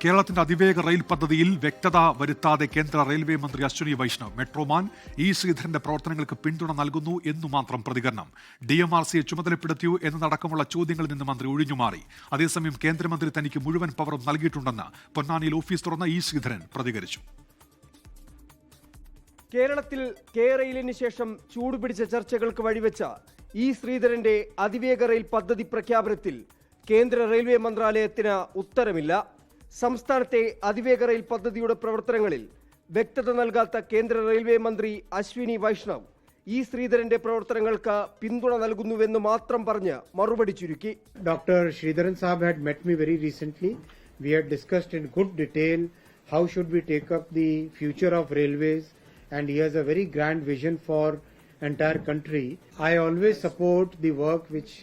കേരളത്തിന്റെ അതിവേഗ റെയിൽ പദ്ധതിയിൽ വ്യക്തത വരുത്താതെ കേന്ദ്ര റെയിൽവേ മന്ത്രി അശ്വിനി വൈഷ്ണവ്. മെട്രോമാൻ ഇ ശ്രീധരന്റെ പ്രവർത്തനങ്ങൾക്ക് പിന്തുണ നൽകുന്നു എന്നു മാത്രം പ്രതികരണം. DMRCയെ ചുമതലപ്പെടുത്തിയോ എന്നതടക്കമുള്ള ചോദ്യങ്ങളിൽ നിന്ന് മന്ത്രി ഒഴിഞ്ഞുമാറി. അതേസമയം കേന്ദ്രമന്ത്രി തനിക്ക് മുഴുവൻ പവറും നൽകിയിട്ടുണ്ടെന്ന് പൊന്നാനിയിൽ ഓഫീസ് തുറന്ന ഇ ശ്രീധരൻ പ്രതികരിച്ചു. കേരളത്തിൽ റെയിലിന് ശേഷം ചൂടുപിടിച്ച ചർച്ചകൾക്ക് വഴിവെച്ച ഇ ശ്രീധരന്റെ അതിവേഗ റെയിൽ പദ്ധതി പ്രഖ്യാപനത്തിൽ കേന്ദ്ര റെയിൽവേ മന്ത്രാലയത്തിന് ഉത്തരമില്ല. സംസ്ഥാനത്തെ അതിവേഗ റെയിൽ പദ്ധതിയുടെ പ്രവർത്തനങ്ങളിൽ വ്യക്തത നൽകാത്ത കേന്ദ്ര റെയിൽവേ മന്ത്രി അശ്വിനി വൈഷ്ണവ് ഇ ശ്രീധരന്റെ പ്രവർത്തനങ്ങൾക്ക് പിന്തുണ നൽകുന്നുവെന്ന് മാത്രം പറഞ്ഞ് മറുപടി ചുരുക്കി. Dr. Sridharan Saab had met me very recently. We had discussed in good detail how should we take up the future of railways, and he has a very grand vision for entire country. I always support the work which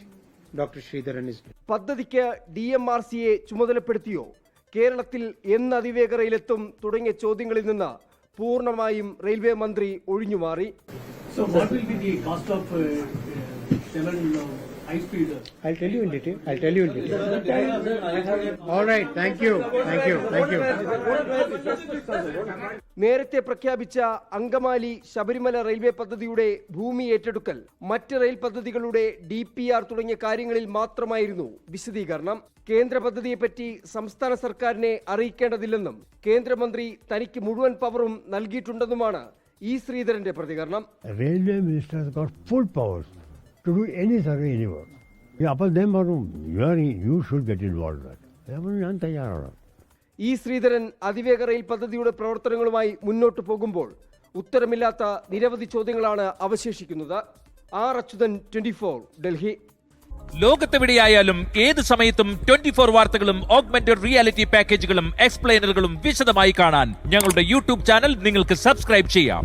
Dr. Sridharan is doing. പദ്ധതിക്ക് DMRCയെ ചുമതലപ്പെടുത്തിയോ, കേരളത്തിൽ എന്ന് അതിവേഗ റെയിലെത്തും തുടങ്ങിയ ചോദ്യങ്ങളിൽ നിന്ന് പൂർണ്ണമായും railway മന്ത്രി ഒഴിഞ്ഞുമാറി. So what will be the cost of 7 high-speed? I'll tell you in detail. All right. Thank you. നേരത്തെ പ്രഖ്യാപിച്ച അങ്കമാലി ശബരിമല റെയിൽവേ പദ്ധതിയുടെ ഭൂമി ഏറ്റെടുക്കൽ, മറ്റ് റെയിൽ പദ്ധതികളുടെ DPR തുടങ്ങിയ കാര്യങ്ങളിൽ മാത്രമായിരുന്നു വിശദീകരണം. കേന്ദ്ര പദ്ധതിയെപ്പറ്റി സംസ്ഥാന സർക്കാരിനെ അറിയിക്കേണ്ടതില്ലെന്നും കേന്ദ്രമന്ത്രി തനിക്ക് മുഴുവൻ പവറും നൽകിയിട്ടുണ്ടെന്നുമാണ് ഇ ശ്രീധരന്റെ പ്രതികരണം. Railway minister has got full powers to do any survey anywhere. അപ്പോൾ you should get involved. ഞാൻ തയ്യാറാണ്. ഇ ശ്രീധരൻ അതിവേഗ റെയിൽ പദ്ധതിയുടെ പ്രവർത്തനങ്ങളുമായി മുന്നോട്ട് പോകുമ്പോൾ ഉത്തരമില്ലാത്ത നിരവധി ചോദ്യങ്ങളാണ് അവശേഷിക്കുന്നത്. ആർ അച്യുതൻ, 24, ഡൽഹി. ലോകത്തെവിടെയായാലും ഏത് സമയത്തും 24 വാർത്തകളും ഓഗ്മെന്റഡ് റിയാലിറ്റി പാക്കേജുകളും എക്സ്പ്ലെയിനറുകളും വിശദമായി കാണാൻ ഞങ്ങളുടെ യൂട്യൂബ് ചാനൽ നിങ്ങൾക്ക് സബ്സ്ക്രൈബ് ചെയ്യാം.